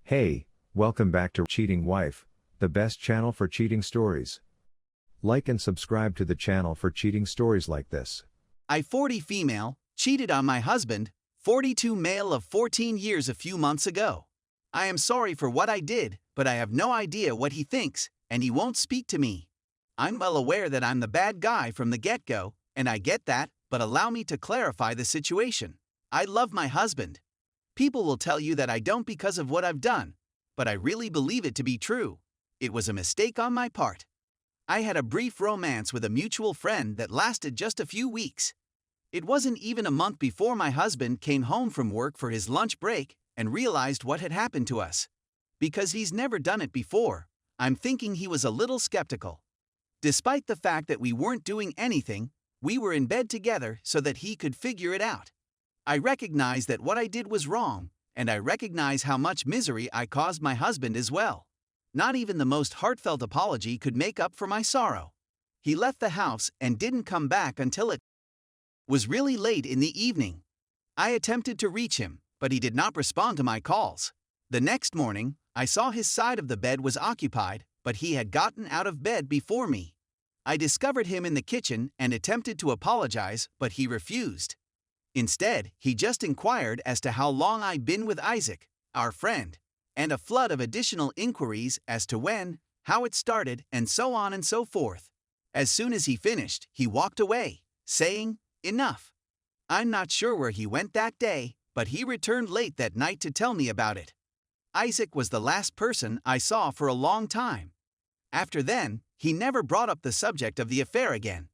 Hey, welcome back to Cheating Wife, the best channel for cheating stories. Like and subscribe to the channel for cheating stories like this. I 40 female, cheated on my husband, 42 male of 14 years a few months ago. I am sorry for what I did, but I have no idea what he thinks, and he won't speak to me. I'm well aware that I'm the bad guy from the get-go, and I get that, but allow me to clarify the situation. I love my husband. People will tell you that I don't because of what I've done, but I really believe it to be true. It was a mistake on my part. I had a brief romance with a mutual friend that lasted just a few weeks. It wasn't even a month before my husband came home from work for his lunch break and realized what had happened to us. Because he's never done it before, I'm thinking he was a little skeptical. Despite the fact that we weren't doing anything, we were in bed together so that he could figure it out. I recognize that what I did was wrong, and I recognize how much misery I caused my husband as well. Not even the most heartfelt apology could make up for my sorrow. He left the house and didn't come back until it was really late in the evening. I attempted to reach him, but he did not respond to my calls. The next morning, I saw his side of the bed was occupied, but he had gotten out of bed before me. I discovered him in the kitchen and attempted to apologize, but he refused. Instead, he just inquired as to how long I'd been with Isaac, our friend, and a flood of additional inquiries as to when, how it started, and so on and so forth. As soon as he finished, he walked away, saying, "Enough." I'm not sure where he went that day, but he returned late that night to tell me about it. Isaac was the last person I saw for a long time. After then, he never brought up the subject of the affair again.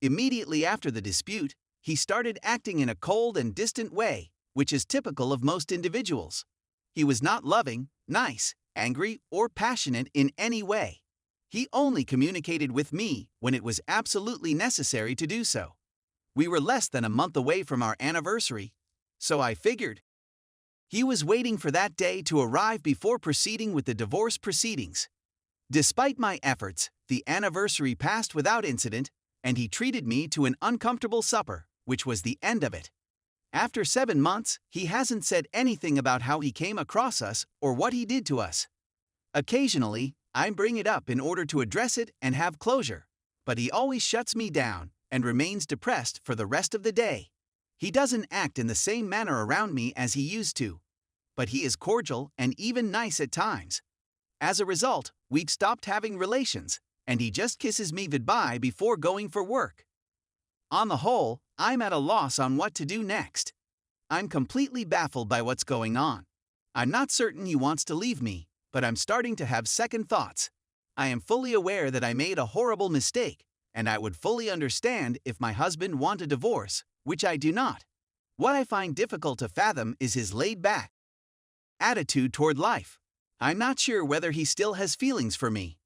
Immediately after the dispute, he started acting in a cold and distant way, which is typical of most individuals. He was not loving, nice, angry, or passionate in any way. He only communicated with me when it was absolutely necessary to do so. We were less than a month away from our anniversary, so I figured he was waiting for that day to arrive before proceeding with the divorce proceedings. Despite my efforts, the anniversary passed without incident, and he treated me to an uncomfortable supper, which was the end of it. After 7 months, he hasn't said anything about how he came across us or what he did to us. Occasionally, I bring it up in order to address it and have closure, but he always shuts me down and remains depressed for the rest of the day. He doesn't act in the same manner around me as he used to, but he is cordial and even nice at times. As a result, we've stopped having relations, and he just kisses me goodbye before going for work. On the whole, I'm at a loss on what to do next. I'm completely baffled by what's going on. I'm not certain he wants to leave me, but I'm starting to have second thoughts. I am fully aware that I made a horrible mistake, and I would fully understand if my husband wanted a divorce, which I do not. What I find difficult to fathom is his laid-back attitude toward life. I'm not sure whether he still has feelings for me.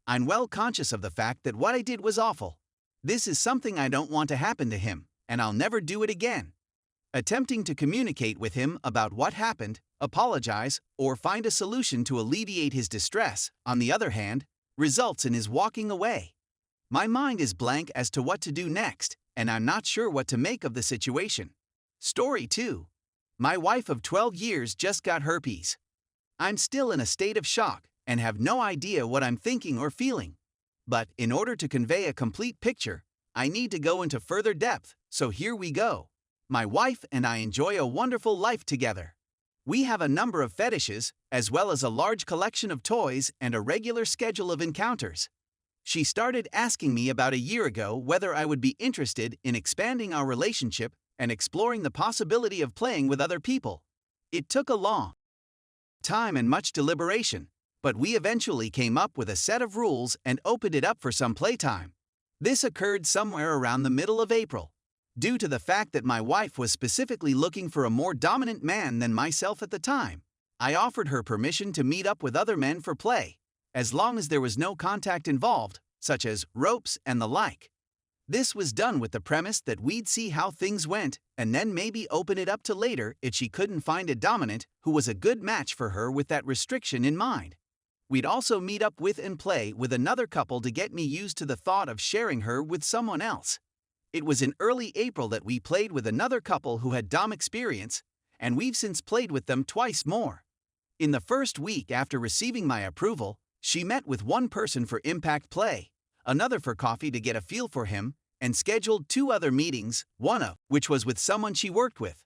I'm well conscious of the fact that what I did was awful. This is something I don't want to happen to him, and I'll never do it again. Attempting to communicate with him about what happened, apologize, or find a solution to alleviate his distress, on the other hand, results in his walking away. My mind is blank as to what to do next, and I'm not sure what to make of the situation. Story 2. My wife of 12 years just got herpes. I'm still in a state of shock and have no idea what I'm thinking or feeling. But in order to convey a complete picture, I need to go into further depth, so here we go. My wife and I enjoy a wonderful life together. We have a number of fetishes, as well as a large collection of toys and a regular schedule of encounters. She started asking me about a year ago whether I would be interested in expanding our relationship and exploring the possibility of playing with other people. It took a long time and much deliberation, but we eventually came up with a set of rules and opened it up for some playtime. This occurred somewhere around the middle of April. Due to the fact that my wife was specifically looking for a more dominant man than myself at the time, I offered her permission to meet up with other men for play, as long as there was no contact involved, such as ropes and the like. This was done with the premise that we'd see how things went and then maybe open it up to later if she couldn't find a dominant who was a good match for her with that restriction in mind. We'd also meet up with and play with another couple to get me used to the thought of sharing her with someone else. It was in early April that we played with another couple who had dom experience, and we've since played with them twice more. In the first week after receiving my approval, she met with one person for impact play, another for coffee to get a feel for him, and scheduled 2 other meetings, one of which was with someone she worked with.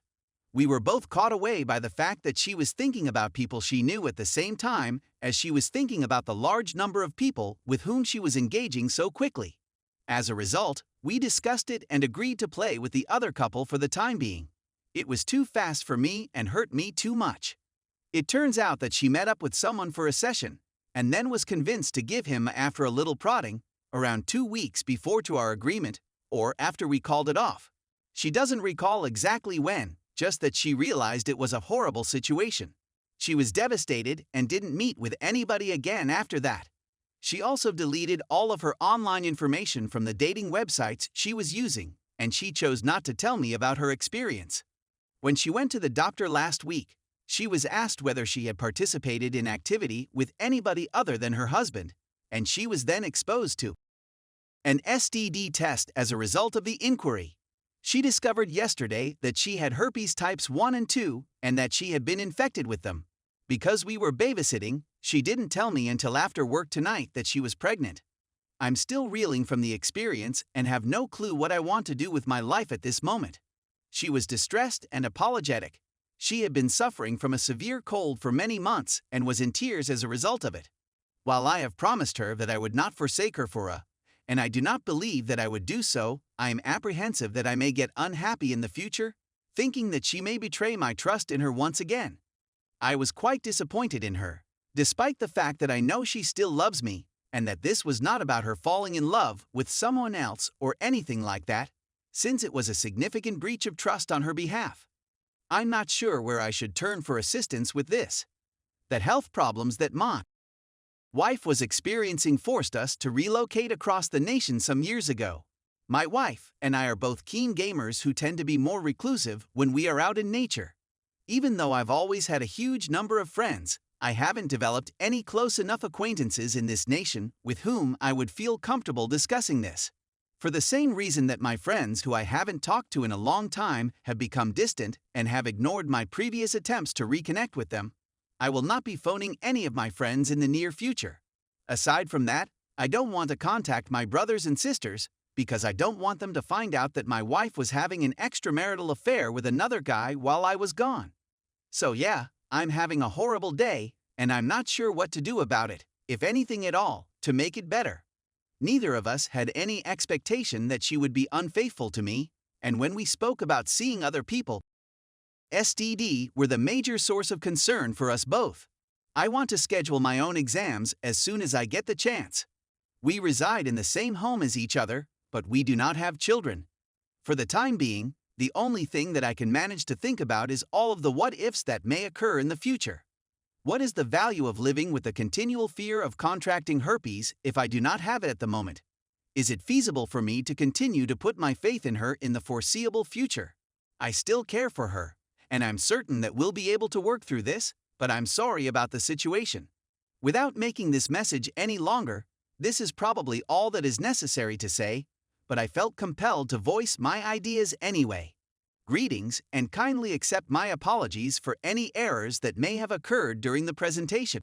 We were both caught away by the fact that she was thinking about people she knew at the same time as she was thinking about the large number of people with whom she was engaging so quickly. As a result, we discussed it and agreed to play with the other couple for the time being. It was too fast for me and hurt me too much. It turns out that she met up with someone for a session, and then was convinced to give him after a little prodding, around 2 weeks before to our agreement, or after we called it off. She doesn't recall exactly when, just that she realized it was a horrible situation. She was devastated and didn't meet with anybody again after that. She also deleted all of her online information from the dating websites she was using, and she chose not to tell me about her experience. When she went to the doctor last week, she was asked whether she had participated in activity with anybody other than her husband, and she was then exposed to an STD test as a result of the inquiry. She discovered yesterday that she had herpes types 1 and 2 and that she had been infected with them. Because we were babysitting, she didn't tell me until after work tonight that she was pregnant. I'm still reeling from the experience and have no clue what I want to do with my life at this moment. She was distressed and apologetic. She had been suffering from a severe cold for many months and was in tears as a result of it. While I have promised her that I would not forsake her for a, and I do not believe that I would do so, I am apprehensive that I may get unhappy in the future, thinking that she may betray my trust in her once again. I was quite disappointed in her, despite the fact that I know she still loves me, and that this was not about her falling in love with someone else or anything like that, since it was a significant breach of trust on her behalf. I'm not sure where I should turn for assistance with this. That health problems that my wife was experiencing forced us to relocate across the nation some years ago. My wife and I are both keen gamers who tend to be more reclusive when we are out in nature. Even though I've always had a huge number of friends, I haven't developed any close enough acquaintances in this nation with whom I would feel comfortable discussing this. For the same reason that my friends who I haven't talked to in a long time have become distant and have ignored my previous attempts to reconnect with them, I will not be phoning any of my friends in the near future. Aside from that, I don't want to contact my brothers and sisters because I don't want them to find out that my wife was having an extramarital affair with another guy while I was gone. So yeah, I'm having a horrible day, and I'm not sure what to do about it, if anything at all, to make it better. Neither of us had any expectation that she would be unfaithful to me, and when we spoke about seeing other people, STD were the major source of concern for us both. I want to schedule my own exams as soon as I get the chance. We reside in the same home as each other, but we do not have children. For the time being, the only thing that I can manage to think about is all of the what-ifs that may occur in the future. What is the value of living with the continual fear of contracting herpes if I do not have it at the moment? Is it feasible for me to continue to put my faith in her in the foreseeable future? I still care for her, and I'm certain that we'll be able to work through this, but I'm sorry about the situation. Without making this message any longer, this is probably all that is necessary to say, but I felt compelled to voice my ideas anyway. Greetings, and kindly accept my apologies for any errors that may have occurred during the presentation.